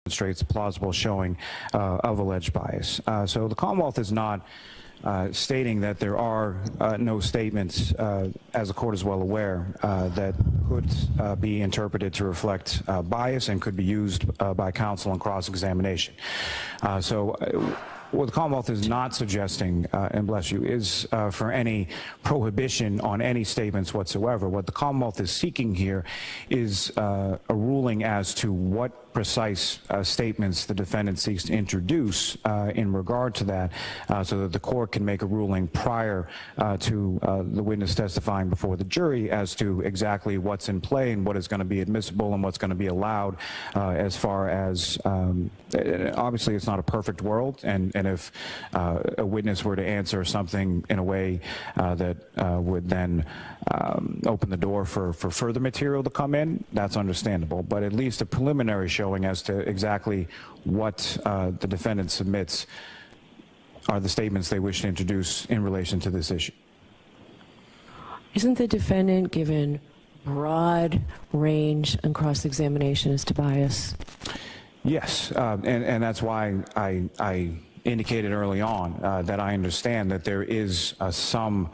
demonstrates a plausible showing of alleged bias. So the Commonwealth is not stating that there are no statements, as the court is well aware, that could be interpreted to reflect bias and could be used by counsel in cross-examination. What the Commonwealth is not suggesting, and bless you, is for any prohibition on any statements whatsoever. What the Commonwealth is seeking here is a ruling as to what precise statements the defendant seeks to introduce in regard to that, so that the court can make a ruling prior to the witness testifying before the jury as to exactly what's in play and what is going to be admissible and what's going to be allowed, as far as obviously it's not a perfect world, and if a witness were to answer something in a way that would then open the door for further material to come in, that's understandable, but at least a preliminary showing as to exactly what the defendant submits are the statements they wish to introduce in relation to this issue. Isn't the defendant given broad range and cross-examination as to bias? Yes, and that's why I indicated early on that I understand that there is some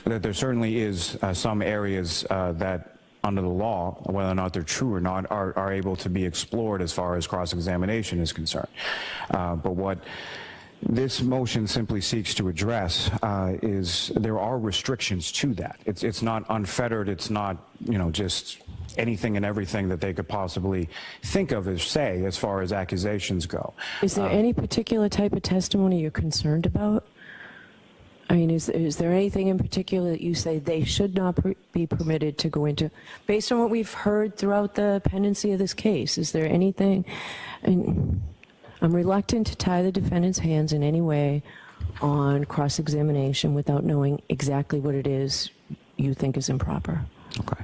that there certainly is some areas that under the law, whether or not they're true or not, are able to be explored as far as cross-examination is concerned. But what this motion simply seeks to address is there are restrictions to that. It's not unfettered. It's not, you know, just anything and everything that they could possibly think of as say as far as accusations go. Is there any particular type of testimony you're concerned about? I mean, is there anything in particular that you say they should not be permitted to go into? Based on what we've heard throughout the pendency of this case, is there anything? I'm reluctant to tie the defendant's hands in any way on cross-examination without knowing exactly what it is you think is improper. Okay.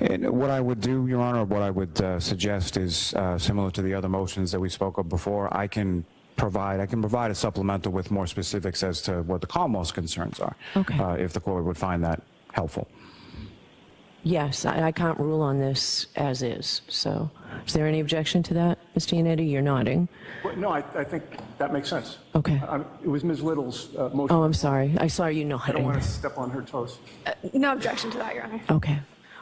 And what I would do, Your Honor, what I would suggest is similar to the other motions that we spoke of before. I can provide a supplemental with more specifics as to what the Commonwealth's concerns are, okay, if the court would find that helpful. Yes, I can't rule on this as is. So is there any objection to that, Mr. Yannetti? You're nodding. Well, no, I think that makes sense. Okay. It was Ms. Little's motion. Oh, I'm sorry. I saw you nodding. I don't want to step on her toes. No objection to that, Your Honor. Okay.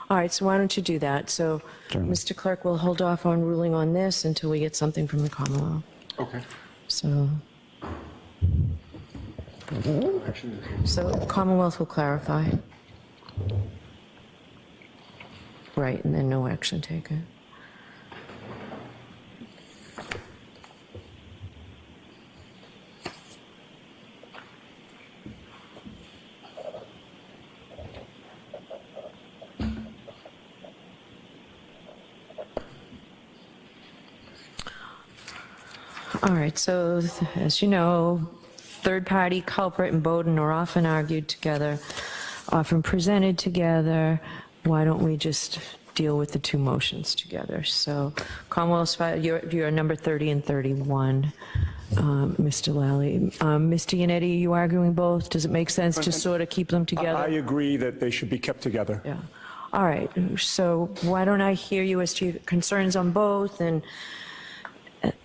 All right, so why don't you do that? So, Certainly. Mr. Clerk, we'll hold off on ruling on this until we get something from the Commonwealth. Okay. So Commonwealth will clarify. Right, and then no action taken. All right, so as you know, third-party culprit and Bowden are often argued together, often presented together. Why don't we just deal with the two motions together? So Commonwealth's file, you're number 30 and 31, Mr. Lally. Mr. Yannetti, are you arguing both? Does it make sense to sort of keep them together? I agree that they should be kept together. Yeah. All right, so why don't I hear you as to your concerns on both, and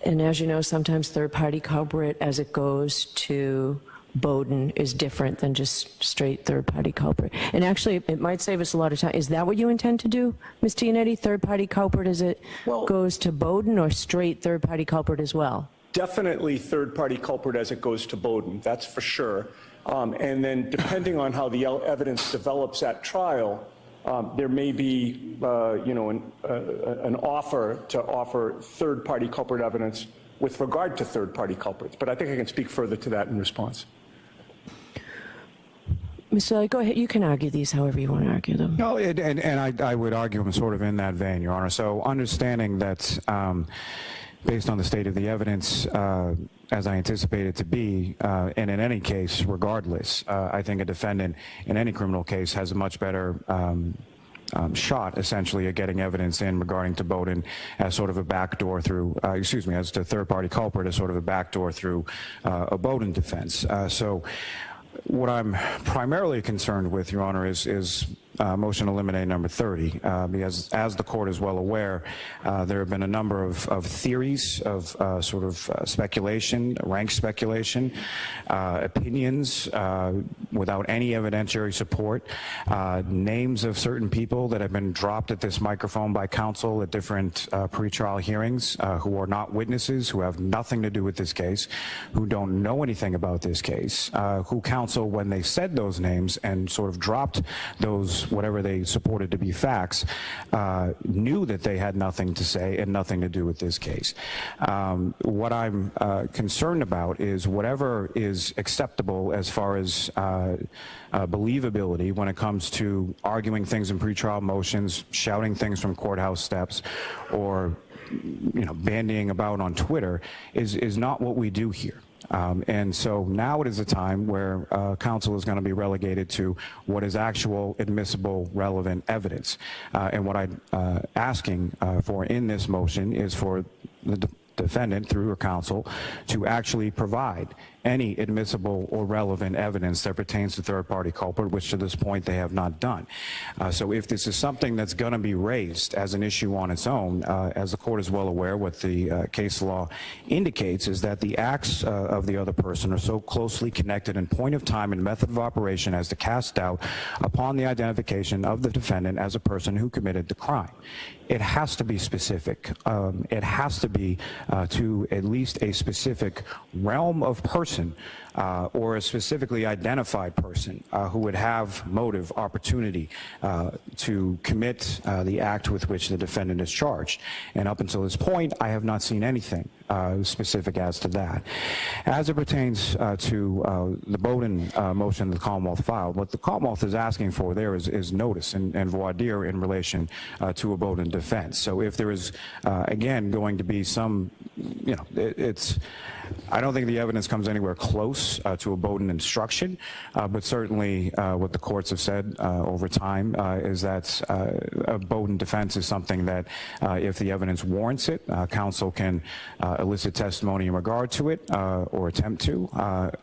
as you know, sometimes third-party culprit, as it goes to Bowden, is different than just straight third-party culprit. And actually, it might save us a lot of time. Is that what you intend to do, Mr. Yannetti? Third-party culprit as it goes to Bowden, or straight third-party culprit as well? Definitely third-party culprit as it goes to Bowden, that's for sure. And then depending on how the evidence develops at trial, there may be, an offer to offer third-party culprit evidence with regard to third-party culprits. But I think I can speak further to that in response. Mr. Lally, go ahead. You can argue these however you want to argue them. No, and I would argue them sort of in that vein, Your Honor. So understanding that based on the state of the evidence, as I anticipate it to be, and in any case, regardless, I think a defendant in any criminal case has a much better shot, essentially, at getting evidence in regarding to Bowden as sort of a backdoor through, as to third-party culprit as sort of a backdoor through a Bowden defense. So what I'm primarily concerned with, Your Honor, is motion to eliminate number 30, because as the court is well aware, there have been a number of theories of speculation, rank speculation, opinions without any evidentiary support, names of certain people that have been dropped at this microphone by counsel at different pretrial hearings who are not witnesses, who have nothing to do with this case, who don't know anything about this case, who counsel, when they said those names and sort of dropped those, whatever they supported to be facts, knew that they had nothing to say and nothing to do with this case. What I'm concerned about is whatever is acceptable as far as believability when it comes to arguing things in pretrial motions, shouting things from courthouse steps, or bandying about on Twitter is not what we do here. And so now it is a time where counsel is going to be relegated to what is actual, admissible, relevant evidence. And what I'm asking for in this motion is for the defendant, through her counsel, to actually provide any admissible or relevant evidence that pertains to third-party culprit, which to this point they have not done. So if this is something that's going to be raised as an issue on its own, as the court is well aware, what the case law indicates is that the acts of the other person are so closely connected in point of time and method of operation as to cast doubt upon the identification of the defendant as a person who committed the crime. It has to be specific. It has to be to at least a specific realm of person or a specifically identified person who would have motive, opportunity to commit the act with which the defendant is charged. And up until this point, I have not seen anything specific as to that. As it pertains to the Bowden motion the Commonwealth filed, what the Commonwealth is asking for there is notice and voir dire in relation to a Bowden defense. So if there is, again, going to be some, I don't think the evidence comes anywhere close to a Bowden instruction, but certainly what the courts have said over time is that a Bowden defense is something that if the evidence warrants it, counsel can elicit testimony in regard to it or attempt to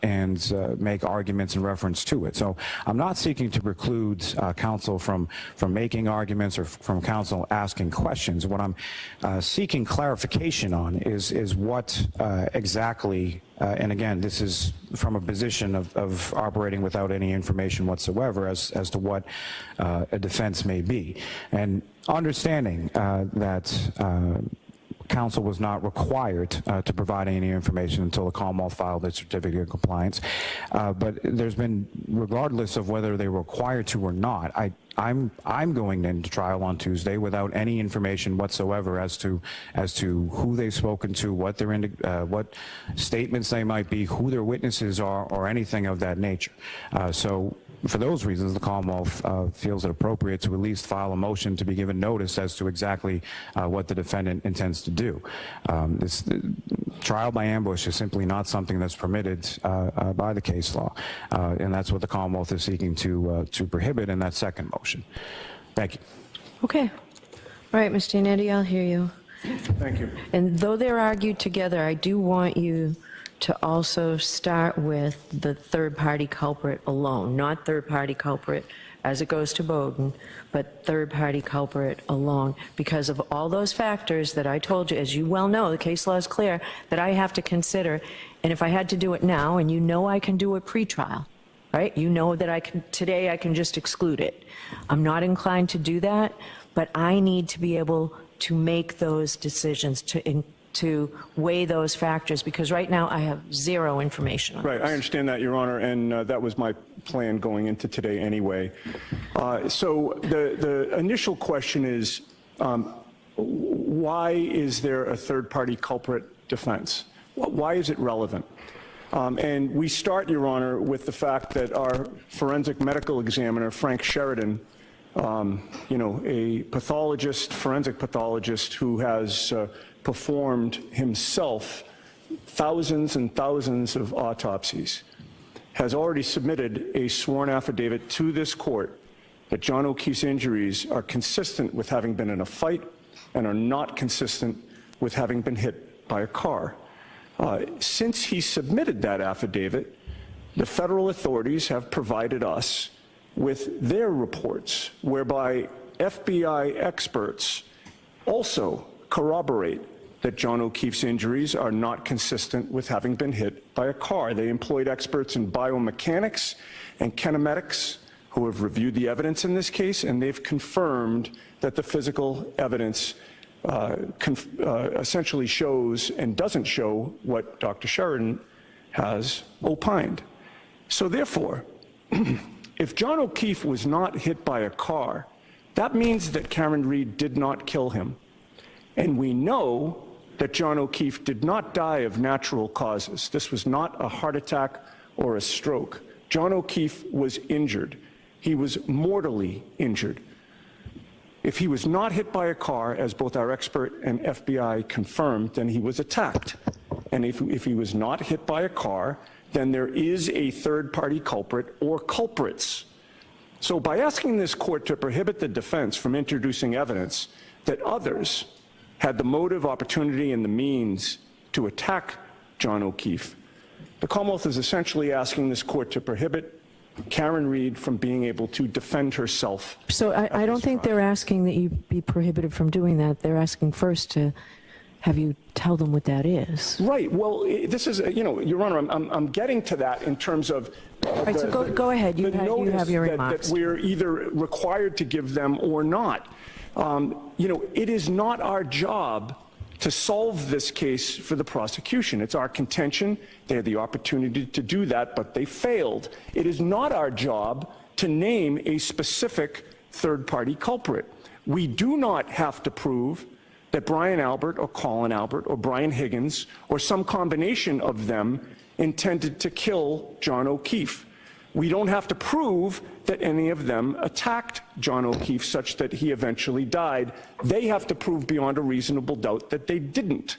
and make arguments in reference to it. So I'm not seeking to preclude counsel from making arguments or from counsel asking questions. What I'm seeking clarification on is what exactly, and again, this is from a position of operating without any information whatsoever as to what a defense may be. And understanding that counsel was not required to provide any information until the Commonwealth filed its certificate of compliance. But there's been, regardless of whether they were required to or not, I'm going into trial on Tuesday without any information whatsoever as to who they've spoken to, what their what statements they might be, who their witnesses are, or anything of that nature. So for those reasons, the Commonwealth feels it appropriate to at least file a motion to be given notice as to exactly what the defendant intends to do. This trial by ambush is simply not something that's permitted by the case law, and that's what the Commonwealth is seeking to prohibit in that second motion. Thank you. Okay. All right, Mr. Yannetti, I'll hear you. Thank you. And though they're argued together, I do want you to also start with the third-party culprit alone, not third-party culprit as it goes to Bowden, but third-party culprit alone, because of all those factors that I told you, as you well know, the case law is clear, that I have to consider. And if I had to do it now, and you know I can do it pre-trial, right? You know that today I can just exclude it. I'm not inclined to do that, but I need to be able to make those decisions, to weigh those factors, because right now I have zero information on Right, this. I understand that, Your Honor, and that was my plan going into today anyway. So the initial question is, why is there a third-party culprit defense? Why is it relevant? And we start, Your Honor, with the fact that our forensic medical examiner, Frank Sheridan, a pathologist, forensic pathologist who has performed himself thousands and thousands of autopsies, has already submitted a sworn affidavit to this court that John O'Keefe's injuries are consistent with having been in a fight and are not consistent with having been hit by a car. Since he submitted that affidavit, the federal authorities have provided us with their reports, whereby FBI experts also corroborate that John O'Keefe's injuries are not consistent with having been hit by a car. They employed experts in biomechanics and kinematics who have reviewed the evidence in this case, and they've confirmed that the physical evidence essentially shows and doesn't show what Dr. Sheridan has opined. So therefore, if John O'Keefe was not hit by a car, that means that Karen Reed did not kill him. And we know that John O'Keefe did not die of natural causes. This was not a heart attack or a stroke. John O'Keefe was injured. He was mortally injured. If he was not hit by a car, as both our expert and FBI confirmed, then he was attacked. And if he was not hit by a car, then there is a third-party culprit or culprits. So by asking this court to prohibit the defense from introducing evidence that others had the motive, opportunity, and the means to attack John O'Keefe, the Commonwealth is essentially asking this court to prohibit Karen Reed from being able to defend herself. So I don't think they're asking that you be prohibited from doing that. They're asking first to have you tell them what that is. Right. Well, this is, Your Honor, I'm getting to that in terms of Right, so go ahead. You have your remarks. that we're either required to give them or not. It is not our job to solve this case for the prosecution. It's our contention. They had the opportunity to do that, but they failed. It is not our job to name a specific third-party culprit. We do not have to prove that Brian Albert or Colin Albert or Brian Higgins or some combination of them intended to kill John O'Keefe. We don't have to prove that any of them attacked John O'Keefe such that he eventually died. They have to prove beyond a reasonable doubt that they didn't.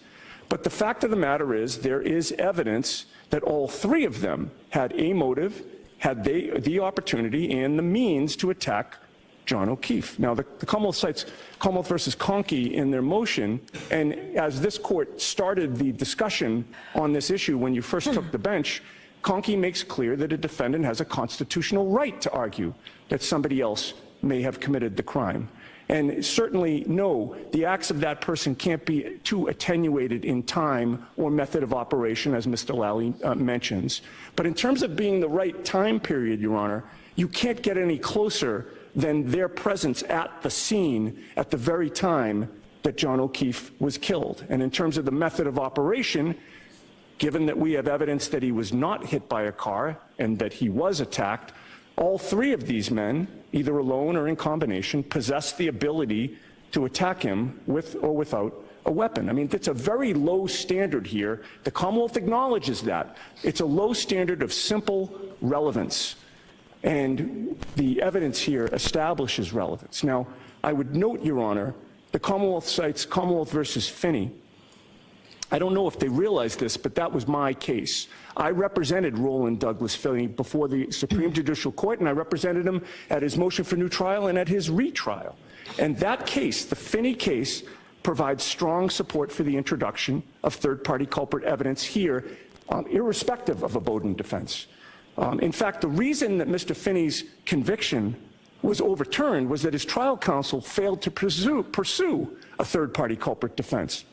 But the fact of the matter is there is evidence that all three of them had a motive, had the opportunity and the means to attack John O'Keefe. Now, the Commonwealth cites Commonwealth versus Conkey in their motion, and as this court started the discussion on this issue when you first took the bench, Conkey makes clear that a defendant has a constitutional right to argue that somebody else may have committed the crime. And certainly, no, the acts of that person can't be too attenuated in time or method of operation, as Mr. Lally mentions. But in terms of being the right time period, Your Honor, you can't get any closer than their presence at the scene at the very time that John O'Keefe was killed. And in terms of the method of operation, given that we have evidence that he was not hit by a car and that he was attacked, all three of these men, either alone or in combination, possessed the ability to attack him with or without a weapon. I mean, it's a very low standard here. The Commonwealth acknowledges that. It's a low standard of simple relevance. And the evidence here establishes relevance. Now, I would note, Your Honor, the Commonwealth cites Commonwealth versus Finney. I don't know if they realize this, but that was my case. I represented Roland Douglas Finney before the Supreme Judicial Court, and I represented him at his motion for new trial and at his retrial. And that case, the Finney case, provides strong support for the introduction of third-party culprit evidence here, irrespective of a Bowden defense. In fact, the reason that Mr. Finney's conviction was overturned was that his trial counsel failed to pursue a third-party culprit defense.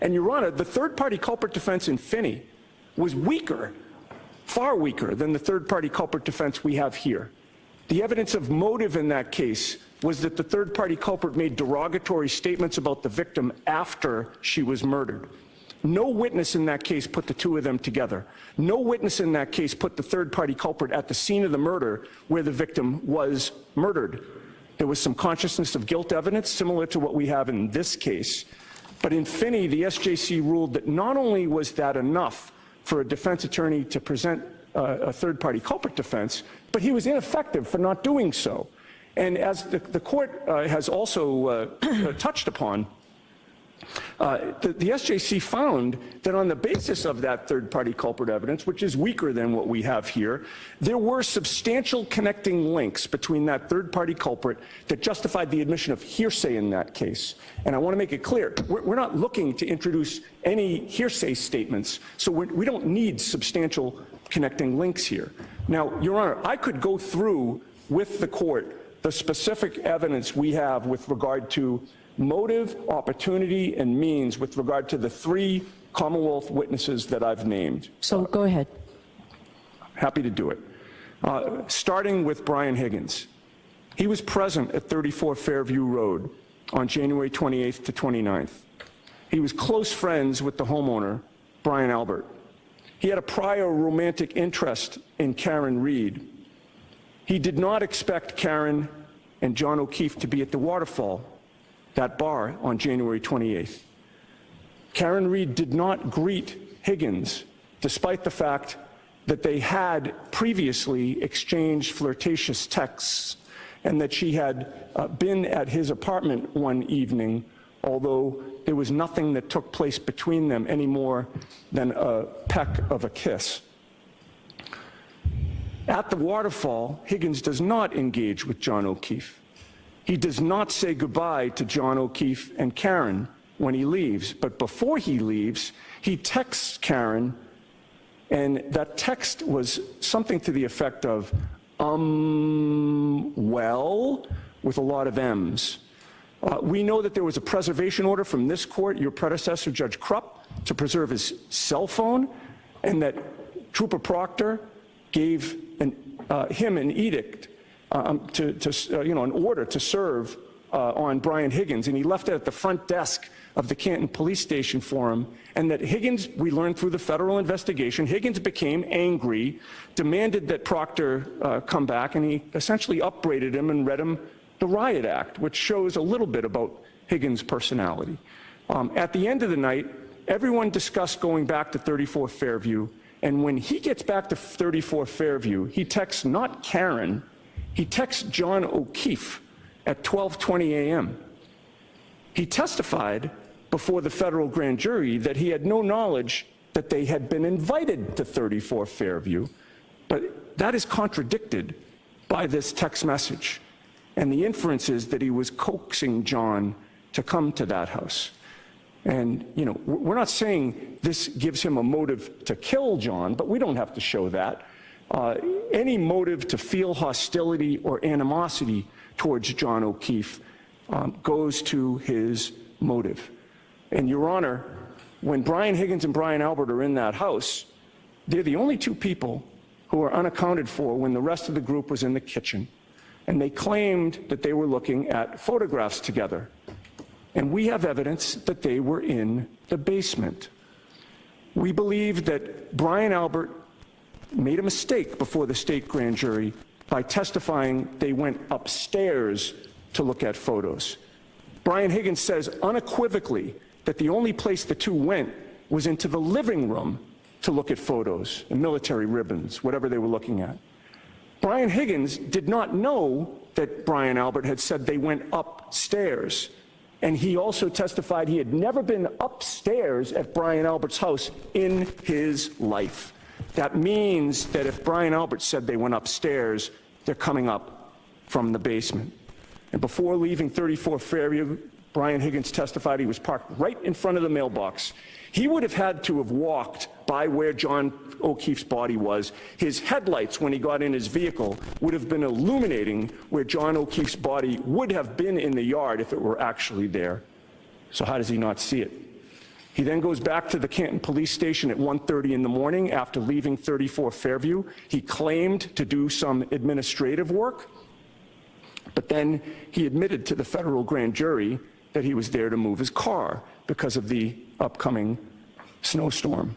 And, Your Honor, the third-party culprit defense in Finney was weaker, far weaker than the third-party culprit defense we have here. The evidence of motive in that case was that the third-party culprit made derogatory statements about the victim after she was murdered. No witness in that case put the two of them together. No witness in that case put the third-party culprit at the scene of the murder where the victim was murdered. There was some consciousness of guilt evidence similar to what we have in this case. But in Finney, the SJC ruled that not only was that enough for a defense attorney to present a third-party culprit defense, but he was ineffective for not doing so. And as the court has also touched upon, the SJC found that on the basis of that third-party culprit evidence, which is weaker than what we have here, there were substantial connecting links between that third-party culprit that justified the admission of hearsay in that case. And I want to make it clear, we're not looking to introduce any hearsay statements, so we don't need substantial connecting links here. Now, Your Honor, I could go through with the court the specific evidence we have with regard to motive, opportunity, and means with regard to the 3 Commonwealth witnesses that I've named. So go ahead. Happy to do it. Starting with Brian Higgins. He was present at 34 Fairview Road on January 28th to 29th. He was close friends with the homeowner, Brian Albert. He had a prior romantic interest in Karen Reed. He did not expect Karen and John O'Keefe to be at the Waterfall, that bar, on January 28th. Karen Reed did not greet Higgins, despite the fact that they had previously exchanged flirtatious texts and that she had been at his apartment one evening, although there was nothing that took place between them any more than a peck of a kiss. At the Waterfall, Higgins does not engage with John O'Keefe. He does not say goodbye to John O'Keefe and Karen when he leaves, but before he leaves, he texts Karen, and that text was something to the effect of, well, with a lot of M's. We know that there was a preservation order from this court, your predecessor, Judge Krupp, to preserve his cell phone, and that Trooper Proctor gave him an edict, an order to serve on Brian Higgins, and he left it at the front desk of the Canton Police Station for him, and that Higgins, we learned through the federal investigation, Higgins became angry, demanded that Proctor come back, and he essentially upbraided him and read him the Riot Act, which shows a little bit about Higgins' personality. At the end of the night, everyone discussed going back to 34 Fairview, and when he gets back to 34 Fairview, he texts not Karen, he texts John O'Keefe at 12:20 a.m. He testified before the federal grand jury that he had no knowledge that they had been invited to 34 Fairview, but that is contradicted by this text message. And the inference is that he was coaxing John to come to that house. And, we're not saying this gives him a motive to kill John, but we don't have to show that. Any motive to feel hostility or animosity towards John O'Keefe goes to his motive. And, Your Honor, when Brian Higgins and Brian Albert are in that house, they're the only 2 people who are unaccounted for when the rest of the group was in the kitchen. And they claimed that they were looking at photographs together. And we have evidence that they were in the basement. We believe that Brian Albert made a mistake before the state grand jury by testifying they went upstairs to look at photos. Brian Higgins says unequivocally that the only place the 2 went was into the living room to look at photos and military ribbons, whatever they were looking at. Brian Higgins did not know that Brian Albert had said they went upstairs. And he also testified he had never been upstairs at Brian Albert's house in his life. That means that if Brian Albert said they went upstairs, they're coming up from the basement. And before leaving 34 Fairview, Brian Higgins testified he was parked right in front of the mailbox. He would have had to have walked by where John O'Keefe's body was. His headlights, when he got in his vehicle, would have been illuminating where John O'Keefe's body would have been in the yard if it were actually there. So how does he not see it? He then goes back to the Canton Police Station at 1:30 in the morning after leaving 34 Fairview. He claimed to do some administrative work, but then he admitted to the federal grand jury that he was there to move his car because of the upcoming snowstorm.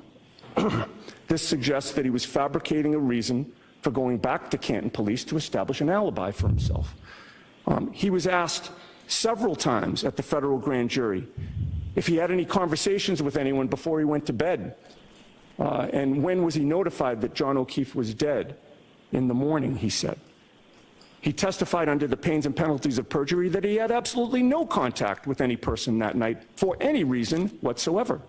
This suggests that he was fabricating a reason for going back to Canton Police to establish an alibi for himself. He was asked several times at the federal grand jury if he had any conversations with anyone before he went to bed, and when was he notified that John O'Keefe was dead. In the morning, he said. He testified under the pains and penalties of perjury that he had absolutely no contact with any person that night for any reason whatsoever.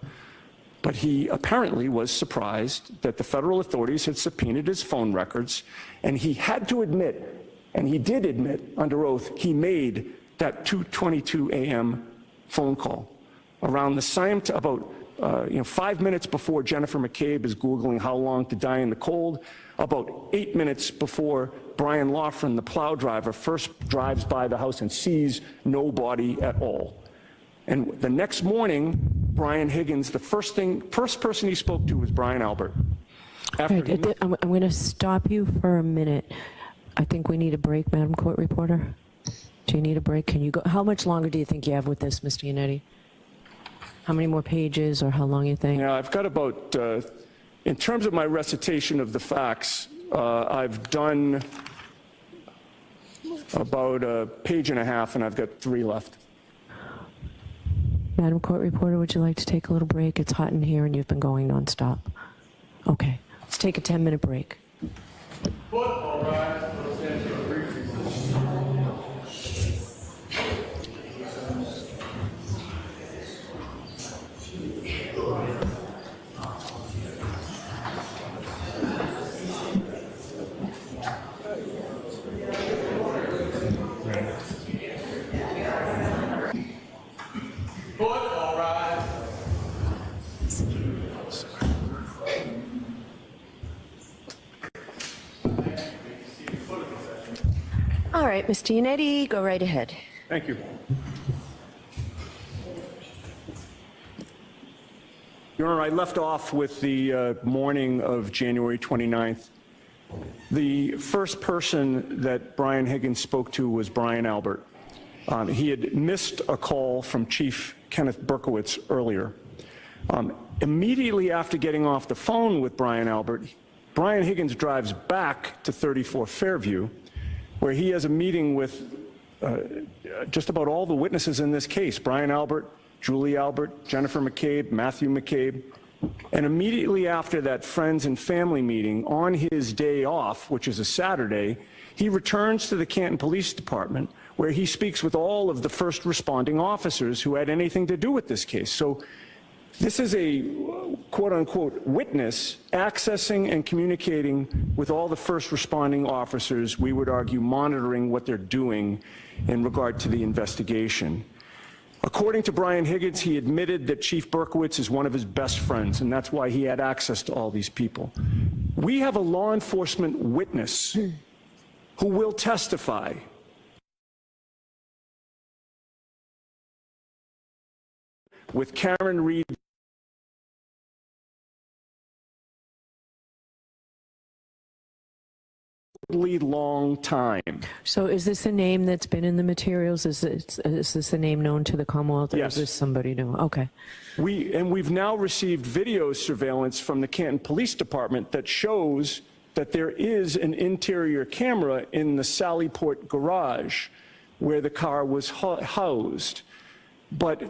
But he apparently was surprised that the federal authorities had subpoenaed his phone records, and he had to admit, and he did admit under oath, he made that 2:22 a.m. phone call around the same about 5 minutes before Jennifer McCabe is Googling how long to die in the cold, about 8 minutes before Brian Loughran, the plow driver, first drives by the house and sees no body at all. And the next morning, Brian Higgins, the first person he spoke to was Brian Albert. I'm going to stop you for a minute. I think we need a break, Madam Court Reporter. Do you need a break? Can you go? How much longer do you think you have with this, Mr. Yannetti? How many more pages, or how long you think? Yeah, I've got about, in terms of my recitation of the facts, I've done about a page and a half, and I've got 3 left. Madam Court Reporter, would you like to take a little break? It's hot in here, and you've been going nonstop. Okay, let's take a 10-minute break. All right. All right, Mr. Yannetti, go right ahead. Thank you. Your Honor, I left off with the morning of January 29th. The first person that Brian Higgins spoke to was Brian Albert. He had missed a call from Chief Kenneth Berkowitz earlier. Immediately after getting off the phone with Brian Albert, Brian Higgins drives back to 34 Fairview, where he has a meeting with just about all the witnesses in this case: Brian Albert, Julie Albert, Jennifer McCabe, Matthew McCabe. And immediately after that friends and family meeting, on his day off, which is a Saturday, he returns to the Canton Police Department, where he speaks with all of the first responding officers who had anything to do with this case. So this is a quote-unquote witness accessing and communicating with all the first responding officers, we would argue monitoring what they're doing in regard to the investigation. According to Brian Higgins, he admitted that Chief Berkowitz is one of his best friends, and that's why he had access to all these people. We have a law enforcement witness who will testify with Karen Reed long time. So is this a name that's been in the materials? Is this a name known to the Commonwealth? Or Yes. is this somebody new? Okay. We've now received video surveillance from the Canton Police Department that shows that there is an interior camera in the Sallyport garage where the car was housed. But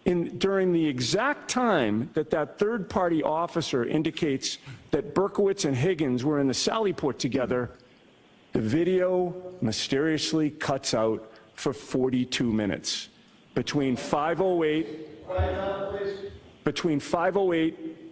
during the exact time that third-party officer indicates that Berkowitz and Higgins were in the Sallyport together, the video mysteriously cuts out for 42 minutes. Between 5:08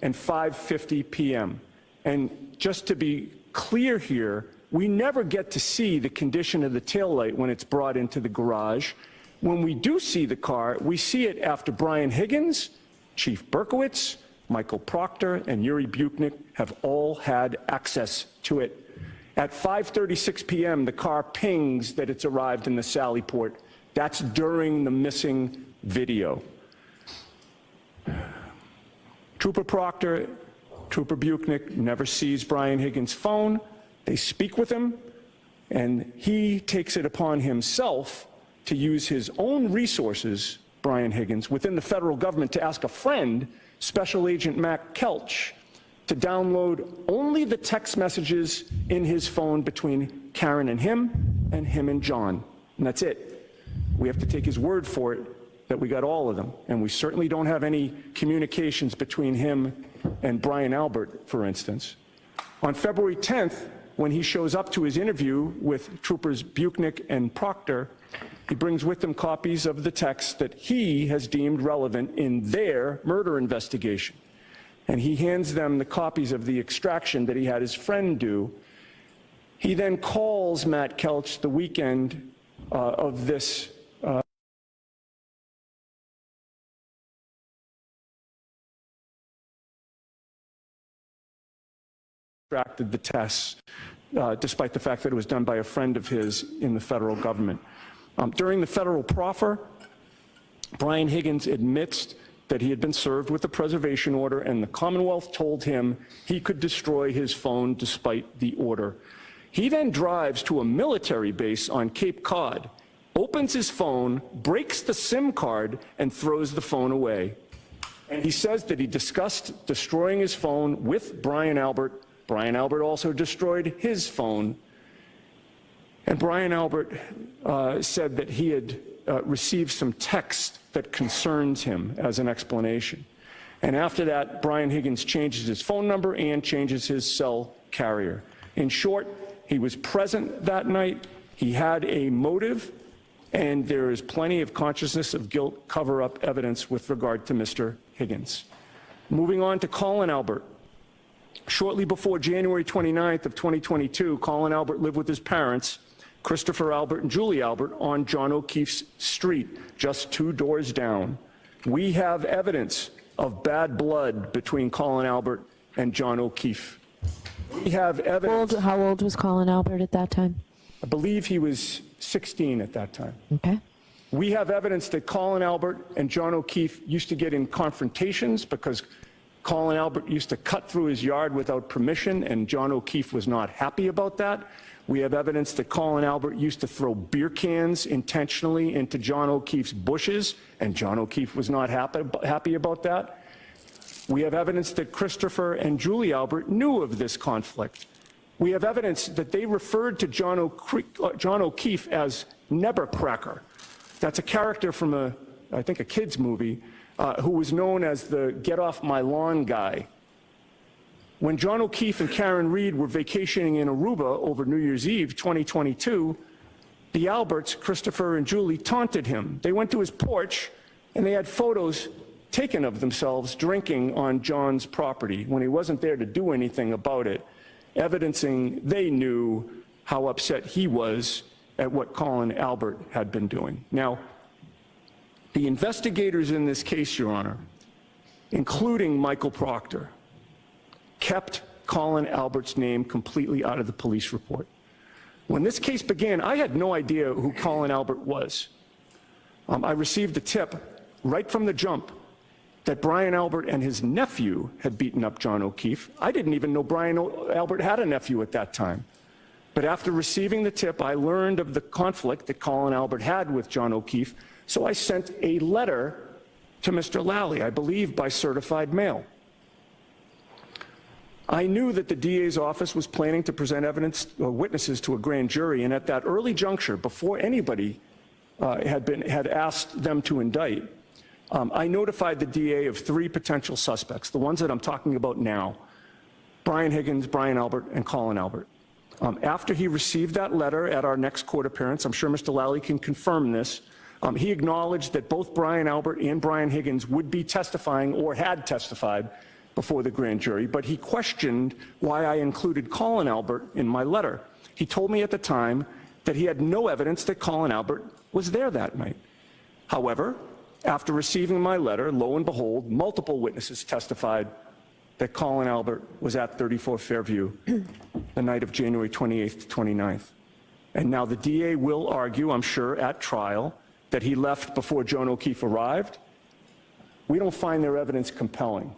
and 5:50 p.m. And just to be clear here, we never get to see the condition of the taillight when it's brought into the garage. When we do see the car, we see it after Brian Higgins, Chief Berkowitz, Michael Proctor, and Yuri Buchnick have all had access to it. At 5:36 p.m., the car pings that it's arrived in the Sallyport. That's during the missing video. Trooper Proctor, Trooper Buchnick never sees Brian Higgins' phone. They speak with him, and he takes it upon himself to use his own resources, Brian Higgins, within the federal government to ask a friend, Special Agent Matt Kelch, to download only the text messages in his phone between Karen and him and John. And that's it. We have to take his word for it that we got all of them. And we certainly don't have any communications between him and Brian Albert, for instance. On February 10th, when he shows up to his interview with Troopers Buchnick and Proctor, he brings with him copies of the text that he has deemed relevant in their murder investigation. And he hands them the copies of the extraction that he had his friend do. He then calls Matt Kelch the weekend of this retracted the tests, despite the fact that it was done by a friend of his in the federal government. During the federal proffer, Brian Higgins admits that he had been served with a preservation order, and the Commonwealth told him he could destroy his phone despite the order. He then drives to a military base on Cape Cod, opens his phone, breaks the SIM card, and throws the phone away. And he says that he discussed destroying his phone with Brian Albert. Brian Albert also destroyed his phone. And Brian Albert said that he had received some text that concerns him as an explanation. And after that, Brian Higgins changes his phone number and changes his cell carrier. In short, he was present that night, he had a motive, and there is plenty of consciousness of guilt cover-up evidence with regard to Mr. Higgins. Moving on to Colin Albert. Shortly before January 29th of 2022, Colin Albert lived with his parents, Christopher Albert and Julie Albert, on John O'Keefe's street, just 2 doors down. We have evidence of bad blood between Colin Albert and John O'Keefe. We have evidence. How old was Colin Albert at that time? I believe he was 16 at that time. Okay. We have evidence that Colin Albert and John O'Keefe used to get in confrontations because Colin Albert used to cut through his yard without permission, and John O'Keefe was not happy about that. We have evidence that Colin Albert used to throw beer cans intentionally into John O'Keefe's bushes, and John O'Keefe was not happy about that. We have evidence that Christopher and Julie Albert knew of this conflict. We have evidence that they referred to John O'Keefe as Nebercracker. That's a character from I think a kid's movie, who was known as the get off my lawn guy. When John O'Keefe and Karen Reed were vacationing in Aruba over New Year's Eve 2022, the Alberts, Christopher and Julie, taunted him. They went to his porch and they had photos taken of themselves drinking on John's property when he wasn't there to do anything about it, evidencing they knew how upset he was at what Colin Albert had been doing. Now, the investigators in this case, Your Honor, including Michael Proctor, kept Colin Albert's name completely out of the police report. When this case began, I had no idea who Colin Albert was. I received a tip right from the jump that Brian Albert and his nephew had beaten up John O'Keefe. I didn't even know Brian Albert had a nephew at that time. But after receiving the tip, I learned of the conflict that Colin Albert had with John O'Keefe, so I sent a letter to Mr. Lally, I believe by certified mail. I knew that the DA's office was planning to present evidence or witnesses to a grand jury, and at that early juncture, before anybody had asked them to indict, I notified the DA of 3 potential suspects, the ones that I'm talking about now: Brian Higgins, Brian Albert, and Colin Albert. After he received that letter at our next court appearance, I'm sure Mr. Lally can confirm this, he acknowledged that both Brian Albert and Brian Higgins would be testifying or had testified before the grand jury, but he questioned why I included Colin Albert in my letter. He told me at the time that he had no evidence that Colin Albert was there that night. However, after receiving my letter, lo and behold, multiple witnesses testified that Colin Albert was at 34 Fairview the night of January 28th to 29th. And now the DA will argue, I'm sure, at trial, that he left before John O'Keefe arrived. We don't find their evidence compelling.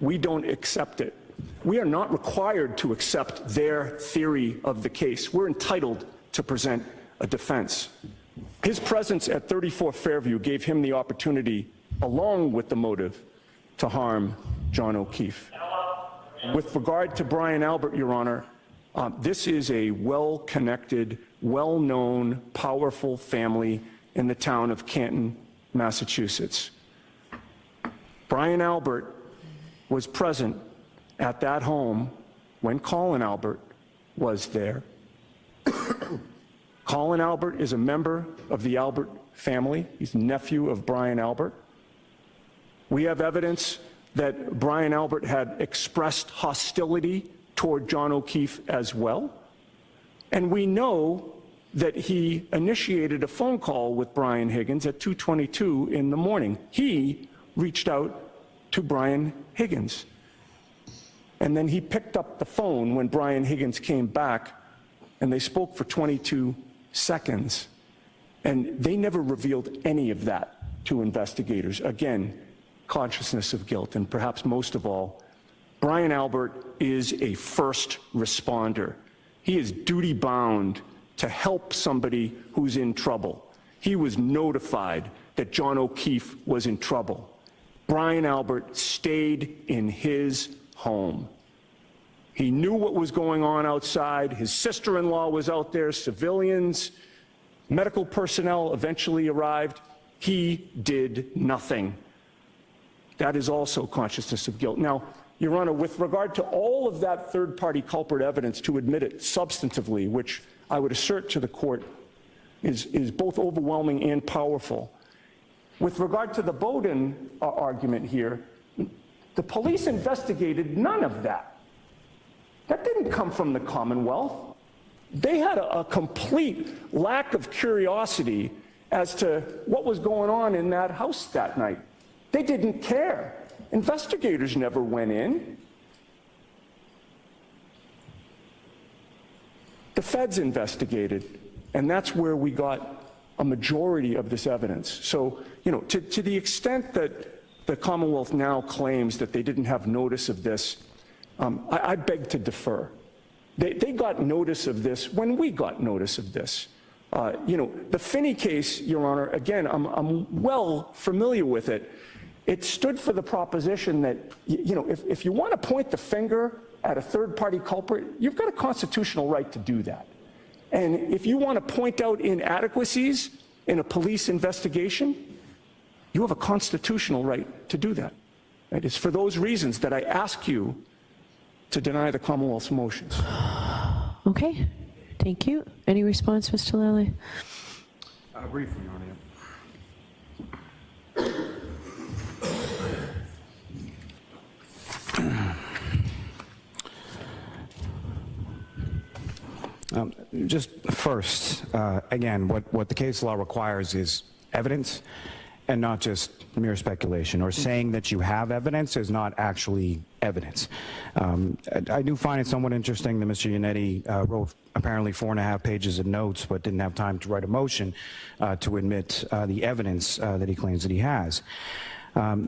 We don't accept it. We are not required to accept their theory of the case. We're entitled to present a defense. His presence at 34 Fairview gave him the opportunity, along with the motive, to harm John O'Keefe. With regard to Brian Albert, Your Honor, this is a well-connected, well-known, powerful family in the town of Canton, Massachusetts. Brian Albert was present at that home when Colin Albert was there. Colin Albert is a member of the Albert family. He's nephew of Brian Albert. We have evidence that Brian Albert had expressed hostility toward John O'Keefe as well. And we know that he initiated a phone call with Brian Higgins at 2:22 in the morning. He reached out to Brian Higgins. And then he picked up the phone when Brian Higgins came back, and they spoke for 22 seconds. And they never revealed any of that to investigators. Again, consciousness of guilt, and perhaps most of all, Brian Albert is a first responder. He is duty-bound to help somebody who's in trouble. He was notified that John O'Keefe was in trouble. Brian Albert stayed in his home. He knew what was going on outside. His sister-in-law was out there, civilians, medical personnel eventually arrived. He did nothing. That is also consciousness of guilt. Now, Your Honor, with regard to all of that third-party culprit evidence, to admit it substantively, which I would assert to the court is both overwhelming and powerful. With regard to the Bowden argument here, the police investigated none of that. That didn't come from the Commonwealth. They had a complete lack of curiosity as to what was going on in that house that night. They didn't care. Investigators never went in. The feds investigated, and that's where we got a majority of this evidence. So, to the extent that the Commonwealth now claims that they didn't have notice of this, I beg to defer. They got notice of this when we got notice of this. The Finney case, Your Honor, again, I'm well familiar with it. It stood for the proposition that, if you want to point the finger at a third-party culprit, you've got a constitutional right to do that. And if you want to point out inadequacies in a police investigation, you have a constitutional right to do that. It is for those reasons that I ask you to deny the Commonwealth's motions. Okay, thank you. Any response, Mr. Lally? Briefly, Your Honor. Just first, again, what the case law requires is evidence and not just mere speculation, or saying that you have evidence is not actually evidence. I do find it somewhat interesting that Mr. Yannetti wrote apparently 4.5 pages of notes but didn't have time to write a motion to admit the evidence that he claims that he has.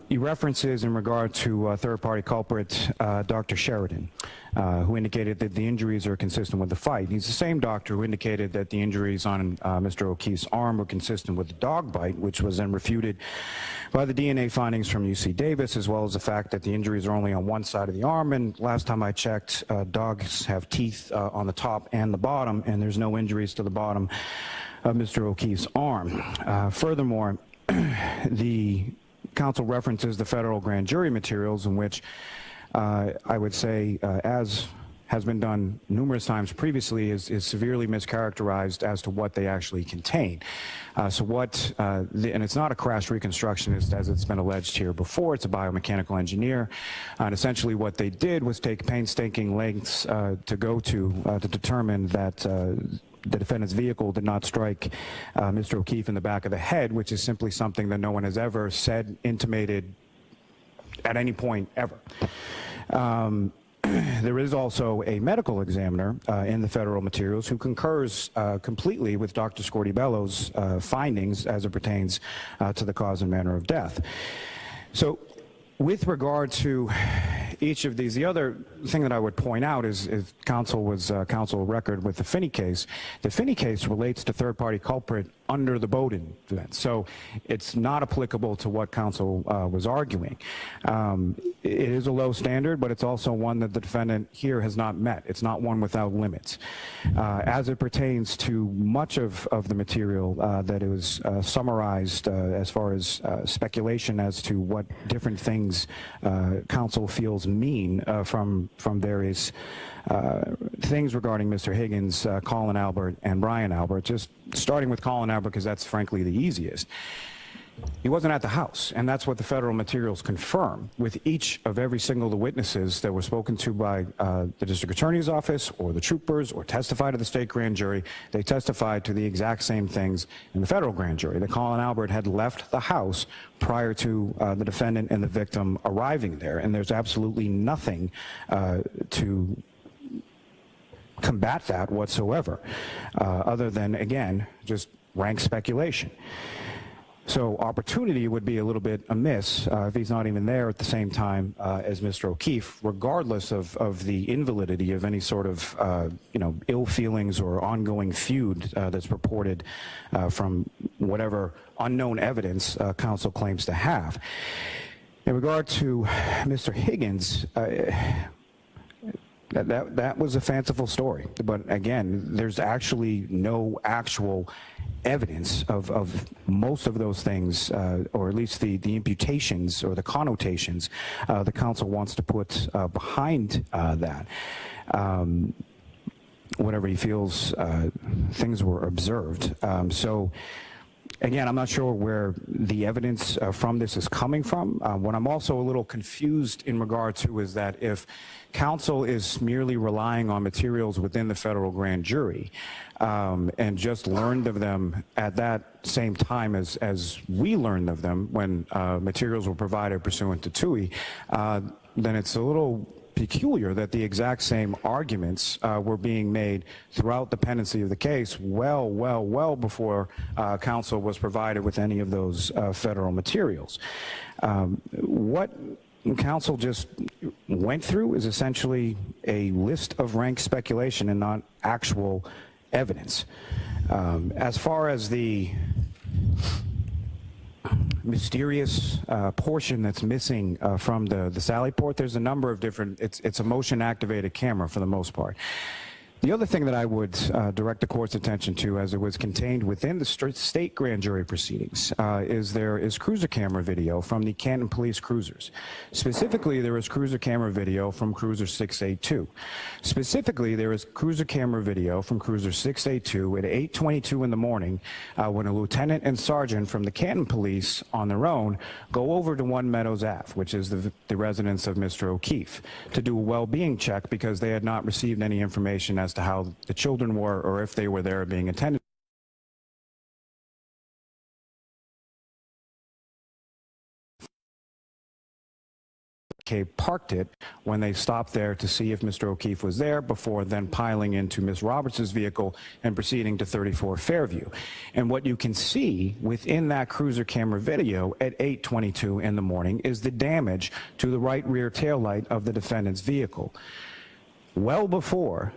He references in regard to third-party culprit Dr. Sheridan, who indicated that the injuries are consistent with the fight. He's the same doctor who indicated that the injuries on Mr. O'Keefe's arm were consistent with the dog bite, which was then refuted by the DNA findings from UC Davis, as well as the fact that the injuries are only on one side of the arm. And last time I checked, dogs have teeth on the top and the bottom, and there's no injuries to the bottom of Mr. O'Keefe's arm. Furthermore, the counsel references the federal grand jury materials in which I would say, as has been done numerous times previously, is severely mischaracterized as to what they actually contain. And it's not a crash reconstructionist as it's been alleged here before, it's a biomechanical engineer. And essentially what they did was take painstaking lengths to go to determine that the defendant's vehicle did not strike Mr. O'Keefe in the back of the head, which is simply something that no one has ever said, intimated at any point ever. There is also a medical examiner in the federal materials who concurs completely with Dr. Scortibello's findings as it pertains to the cause and manner of death. So with regard to each of these, the other thing that I would point out is counsel was counsel record with the Finney case. The Finney case relates to third-party culprit under the Bowden event, so it's not applicable to what counsel was arguing. It is a low standard, but it's also one that the defendant here has not met. It's not one without limits. As it pertains to much of the material that is summarized as far as speculation as to what different things counsel feels mean from various things regarding Mr. Higgins, Colin Albert, and Brian Albert, just starting with Colin Albert because that's frankly the easiest. He wasn't at the house, and that's what the federal materials confirm with each of every single of the witnesses that were spoken to by the district attorney's office or the troopers or testified to the state grand jury. They testified to the exact same things in the federal grand jury, that Colin Albert had left the house prior to the defendant and the victim arriving there, and there's absolutely nothing to combat that whatsoever, other than, again, just rank speculation. So opportunity would be a little bit amiss if he's not even there at the same time as Mr. O'Keefe, regardless of the invalidity of any sort of ill feelings or ongoing feud that's purported from whatever unknown evidence counsel claims to have. In regard to Mr. Higgins, that was a fanciful story, but again, there's actually no actual evidence of most of those things, or at least the imputations or the connotations the counsel wants to put behind that. Whatever he feels things were observed. So again, I'm not sure where the evidence from this is coming from. What I'm also a little confused in regard to is that if counsel is merely relying on materials within the federal grand jury and just learned of them at that same time as we learned of them when materials were provided pursuant to TUI, then it's a little peculiar that the exact same arguments were being made throughout the pendency of the case well before counsel was provided with any of those federal materials. What counsel just went through is essentially a list of rank speculation and not actual evidence. As far as the mysterious portion that's missing from the Sally Port, there's a number of different, it's a motion activated camera for the most part. The other thing that I would direct the court's attention to, as it was contained within the state grand jury proceedings, is there is cruiser camera video from the Canton Police cruisers. Specifically, there is cruiser camera video from Cruiser 682. Specifically, there is cruiser camera video from Cruiser 682 at 8:22 in the morning when a lieutenant and sergeant from the Canton Police on their own go over to One Meadows Ave, which is the residence of Mr. O'Keefe, to do a well-being check because they had not received any information as to how the children were or if they were there being attended. Parked it when they stopped there to see if Mr. O'Keefe was there before then piling into Ms. Roberts' vehicle and proceeding to 34 Fairview. And what you can see within that cruiser camera video at 8:22 in the morning is the damage to the right rear taillight of the defendant's vehicle. Well before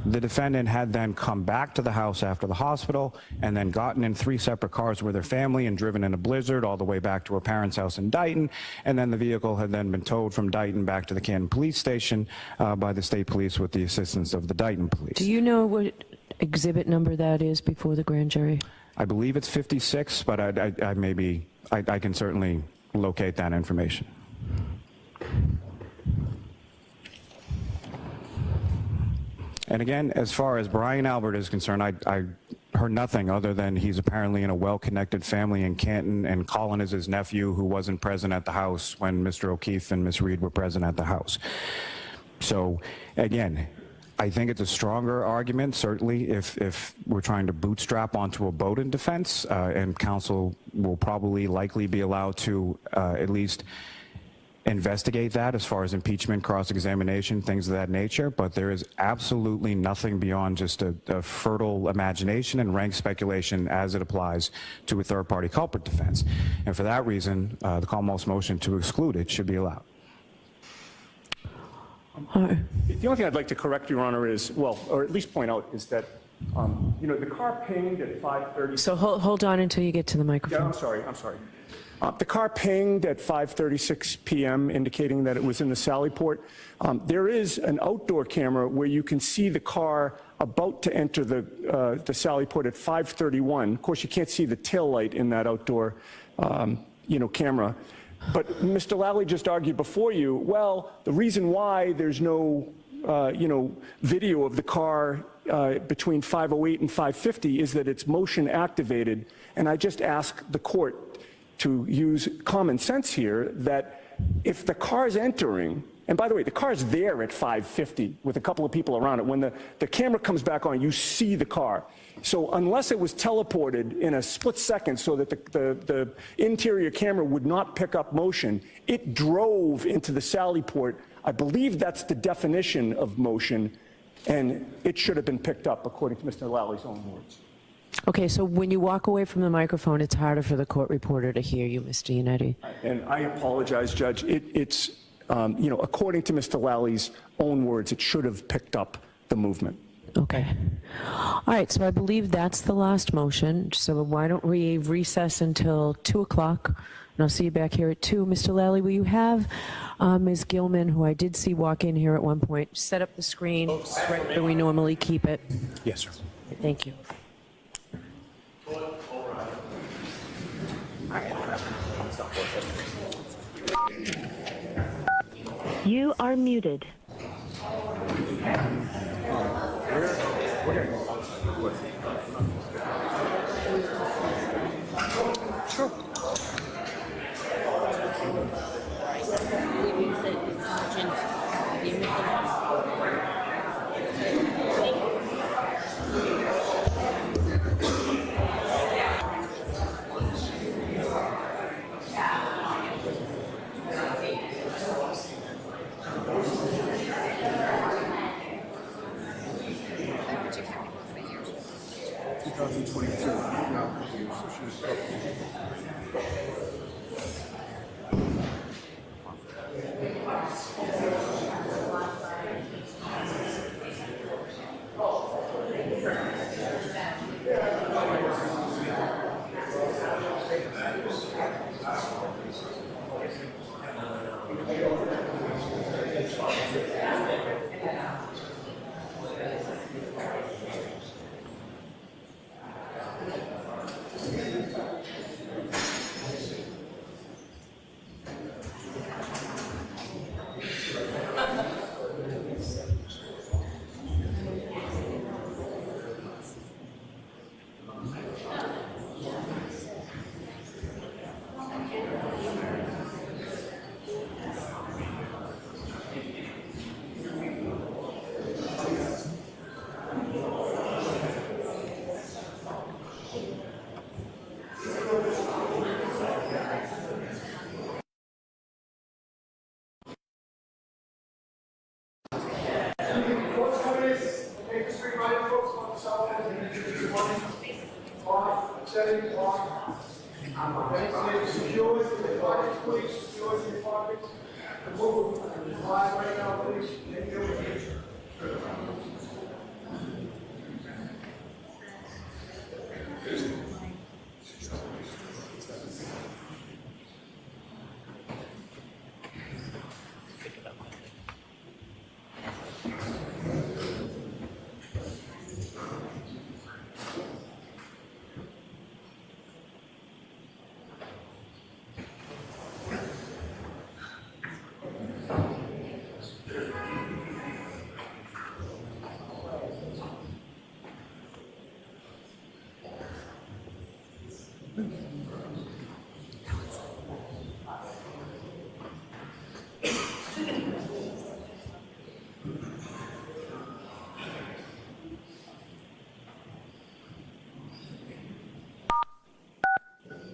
the defendant had then come back to the house after the hospital and then gotten in 3 separate cars with her family and driven in a blizzard all the way back to her parents' house in Dighton, and then the vehicle had then been towed from Dighton back to the Canton Police Station by the state police with the assistance of the Dighton police. Do you know what exhibit number that is before the grand jury? I believe it's 56, but I can certainly locate that information. And again, as far as Brian Albert is concerned, I heard nothing other than he's apparently in a well-connected family in Canton, and Colin is his nephew who wasn't present at the house when Mr. O'Keefe and Ms. Reed were present at the house. So again, I think it's a stronger argument, certainly, if we're trying to bootstrap onto a Bowdoin defense, and counsel will probably likely be allowed to at least investigate that as far as impeachment, cross-examination, things of that nature, but there is absolutely nothing beyond just a fertile imagination and rank speculation as it applies to a third-party culprit defense. And for that reason, the Commonwealth's motion to exclude it should be allowed. The only thing I'd like to correct, Your Honor, is, well, or at least point out, is that, the car pinged at 5:30. So hold on until you get to the microphone. Yeah, I'm sorry. The car pinged at 5:36 p.m., indicating that it was in the Sally Port. There is an outdoor camera where you can see the car about to enter the Sally Port at 5:31. Of course, you can't see the tail light in that outdoor, camera. But Mr. Lally just argued before you, well, the reason why there's no, video of the car between 5:08 and 5:50 is that it's motion activated. And I just ask the court, to use common sense here, that if the car's entering, and by the way, the car's there at 5:50 with a couple of people around it. When the camera comes back on, you see the car. So unless it was teleported in a split second so that the interior camera would not pick up motion, it drove into the sally port. I believe that's the definition of motion, and it should have been picked up, according to Mr. Lally's own words. Okay, so when you walk away from the microphone, it's harder for the court reporter to hear you, Mr. Yannetti. And I apologize, Judge. It's you know, according to Mr. Lally's own words, it should have picked up the movement. Okay. All right, so I believe that's the last motion. So why don't we recess until 2 o'clock? And I'll see you back here at 2. Mr. Lally, will you have Ms. Gilman, who I did see walk in here at one point, set up the screen right where we normally keep it? Yes, sir. Thank you. You are muted.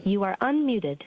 You are unmuted.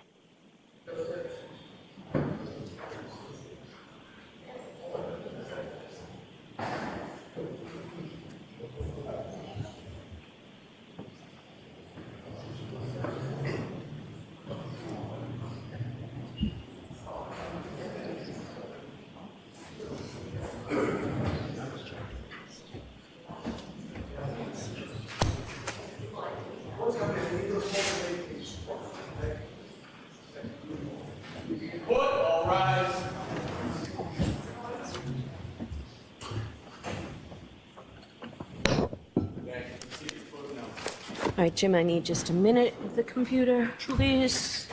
All right, Jim, I need just a minute with the computer, please.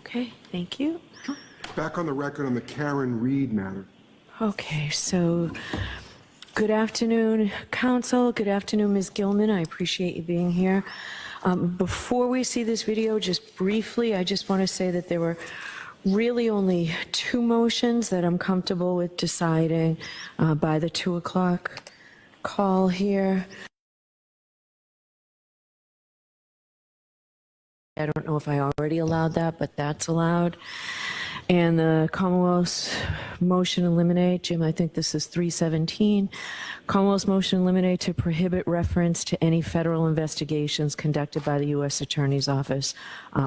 Okay, thank you. Back on the record on the Karen Reed matter. Okay, so good afternoon, council. Good afternoon, Ms. Gilman. I appreciate you being here. Before we see this video, just briefly, I just want to say that there were really only 2 motions that I'm comfortable with deciding by the 2 o'clock call here. I don't know if I already allowed that, but that's allowed. And the Commonwealth's motion eliminate, Jim, I think this is 317. Commonwealth's motion eliminate to prohibit reference to any federal investigations conducted by the U.S. Attorney's Office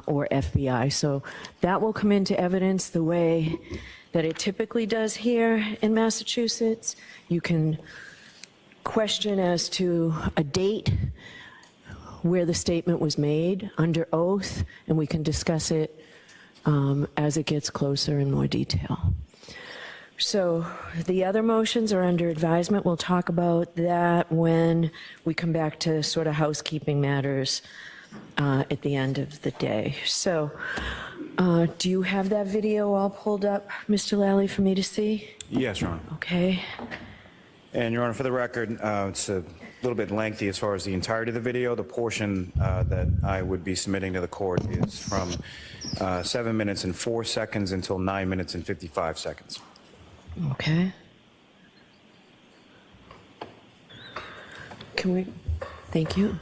or FBI. So that will come into evidence the way that it typically does here in Massachusetts. You can question as to a date where the statement was made under oath, and we can discuss it as it gets closer in more detail. So the other motions are under advisement. We'll talk about that when we come back to sort of housekeeping matters at the end of the day. So do you have that video all pulled up, Mr. Lally, for me to see? Yes, Your Honor. Okay. And Your Honor, for the record, it's a little bit lengthy as far as the entirety of the video. The portion that I would be submitting to the court is from 7 minutes and 4 seconds until 9 minutes and 55 seconds. Okay. Can we, thank you.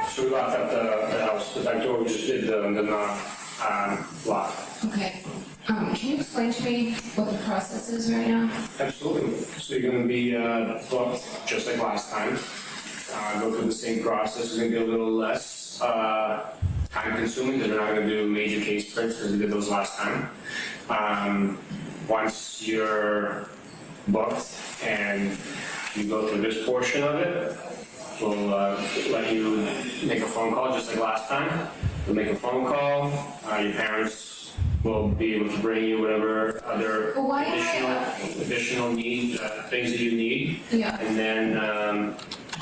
So we locked up the house, the back door, we just did the knock, lock. Okay. Can you explain to me what the process is right now? Absolutely. So you're gonna be booked, just like last time. Go through the same process, it's gonna be a little less time consuming, because we're not gonna do major case prints, because we did those last time. Once you're booked and you go through this portion of it, we'll let you make a phone call, just like last time. We'll make a phone call, your parents will be able to bring you whatever other additional need, things that you need. Yeah. And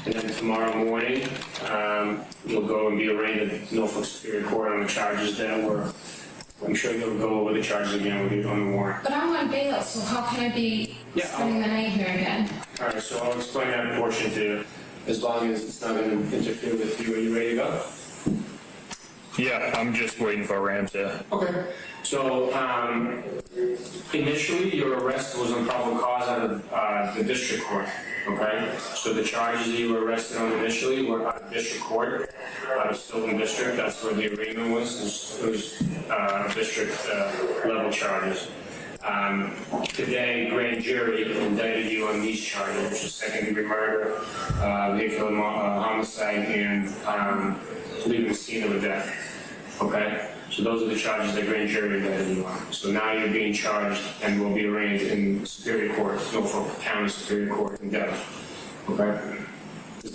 then tomorrow morning, you'll go and be arraigned at Norfolk Superior Court on the charges that were, I'm sure you'll go over the charges again with you on the warrant. But I'm on bail, so how can I be spending the night here again? All right, so I'll explain that portion to you, as long as it's not going to interfere with you. Are you ready to go? Yeah, I'm just waiting for Rams to. Okay. So initially, your arrest was on probable cause out of the district court. Okay. So the charges that you were arrested on initially were out of district court, out of Stoughton District. That's where the arraignment was. It was district level charges. Today, grand jury indicted you on these charges, which is second-degree murder, vehicular homicide, and leaving the scene of a death. Okay? So those are the charges that grand jury indicted you on. So now you're being charged and will be arraigned in Superior Court, Norfolk County Superior Court in Devon. Okay?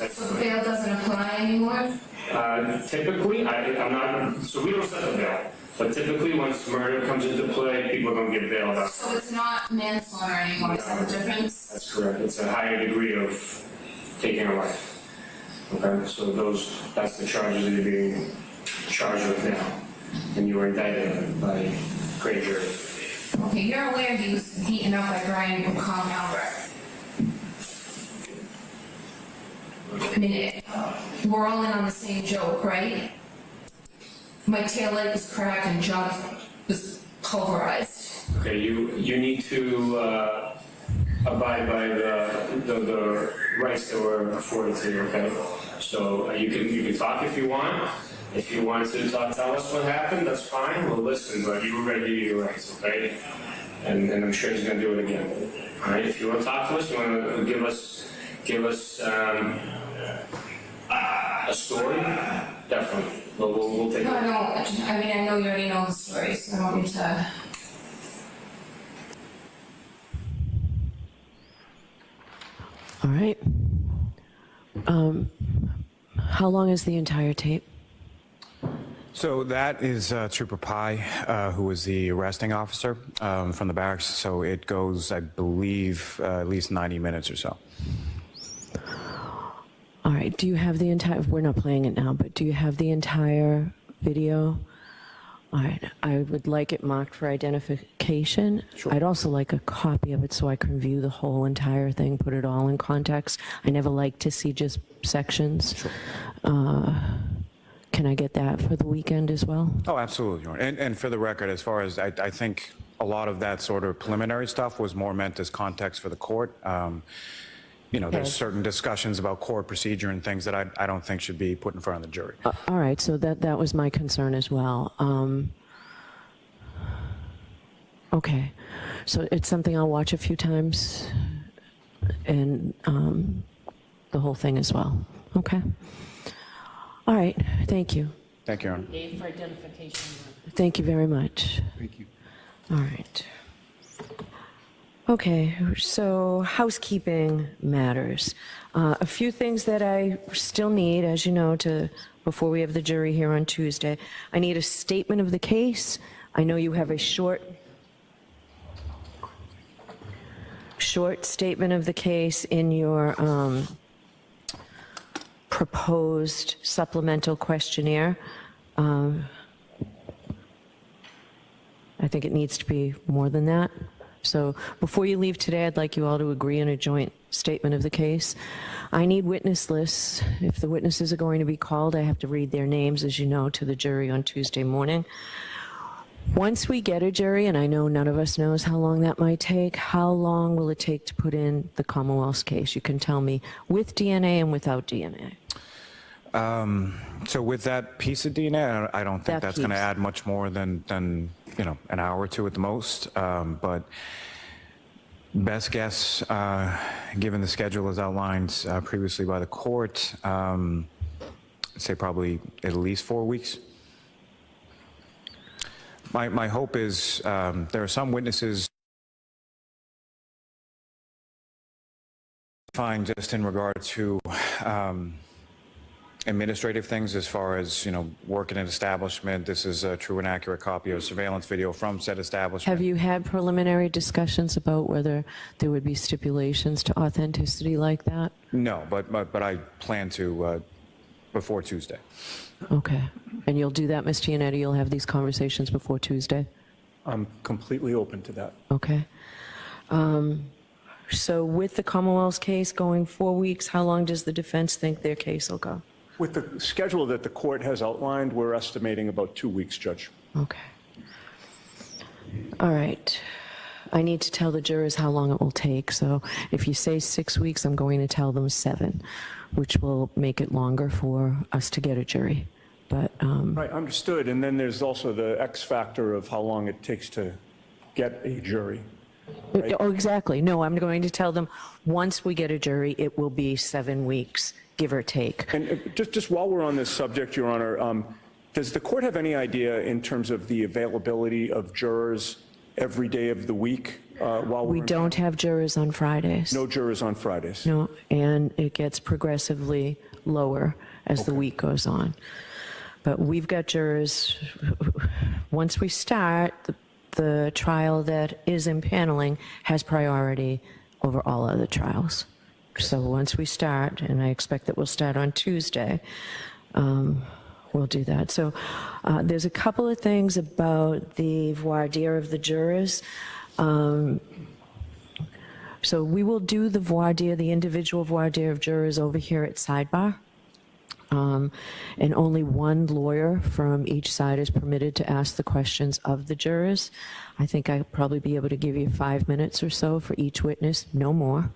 So bail doesn't apply anymore? Typically, I'm not, so we don't set the bail. But typically, once murder comes into play, people don't get bailed out. So it's not manslaughter anymore, is that the difference? That's correct. It's a higher degree of taking a life. Okay, so that's the charges that you're being charged with now. And you were indicted by grand jury. Okay, you're aware he was beaten up by Brian Albert. I mean, we're all in on the same joke, right? My taillight was cracked and John was pulverized. Okay, you need to abide by the rights that were afforded to you. Okay, so you can talk if you want. If you want to tell us what happened, that's fine. We'll listen, but you were ready to do your rights. Okay, and I'm sure he's going to do it again. All right. If you want to talk to us, you want to give us a story, definitely. But we'll take it. No, I mean, I know you already know the story, so I want me to... All right. How long is the entire tape? So that is Trooper Pai, who was the arresting officer from the barracks. So it goes, I believe, at least 90 minutes or so. All right, do you have the entire, we're not playing it now, but do you have the entire video? All right, I would like it marked for identification. Sure. I'd also like a copy of it so I can view the whole entire thing, put it all in context. I never like to see just sections. Sure. Can I get that for the weekend as well? Oh, absolutely, Your Honor. And for the record, as far as I think a lot of that sort of preliminary stuff was more meant as context for the court. You know, there's Okay. certain discussions about court procedure and things that I don't think should be put in front of the jury. All right, so that was my concern as well. Okay, so it's something I'll watch a few times, and the whole thing as well. Okay. All right, thank you. Thank you, Your Honor. Thank you very much. Thank you. All right. Okay, so housekeeping matters. A few things that I still need, as you know, before we have the jury here on Tuesday. I need a statement of the case. I know you have a short statement of the case in your proposed supplemental questionnaire. I think it needs to be more than that. So before you leave today, I'd like you all to agree on a joint statement of the case. I need witness lists. If the witnesses are going to be called, I have to read their names, as you know, to the jury on Tuesday morning. Once we get a jury, and I know none of us knows how long that might take, how long will it take to put in the Commonwealth's case? You can tell me with DNA and without DNA. So with that piece of DNA, I don't think That that's going to piece. add much more than you know, an hour or two at the most. But best guess, given the schedule as outlined previously by the court, I'd say probably at least 4 weeks. My hope is there are some witnesses fine just in regard to administrative things as far as, you know, work in an establishment. This is a true and accurate copy of surveillance video from said establishment. Have you had preliminary discussions about whether there would be stipulations to authenticity like that? No, but I plan to before Tuesday. Okay. And you'll do that, Ms. Giannetti? You'll have these conversations before Tuesday? I'm completely open to that. Okay. So with the Commonwealth's case going 4 weeks, how long does the defense think their case will go? With the schedule that the court has outlined, we're estimating about 2 weeks, Judge. Okay. All right. I need to tell the jurors how long it will take. So if you say 6 weeks, I'm going to tell them 7, which will make it longer for us to get a jury. But Right, understood. And then there's also the X factor of how long it takes to get a jury. Right. Oh, exactly. No, I'm going to tell them once we get a jury, it will be 7 weeks, give or take. And just while we're on this subject, Your Honor, does the court have any idea in terms of the availability of jurors every day of the week while We we're don't have jurors on Fridays. no jurors on Fridays? No, and it gets progressively lower as the week goes on. But we've got jurors, once we start, the trial that is impaneling has priority over all other trials. So once we start, and I expect that we'll start on Tuesday, we'll do that. So there's a couple of things about the voir dire of the jurors. So we will do the voir dire, the individual voir dire of jurors over here at sidebar. And only one lawyer from each side is permitted to ask the questions of the jurors. I think I'll probably be able to give you 5 minutes or so for each witness, no more.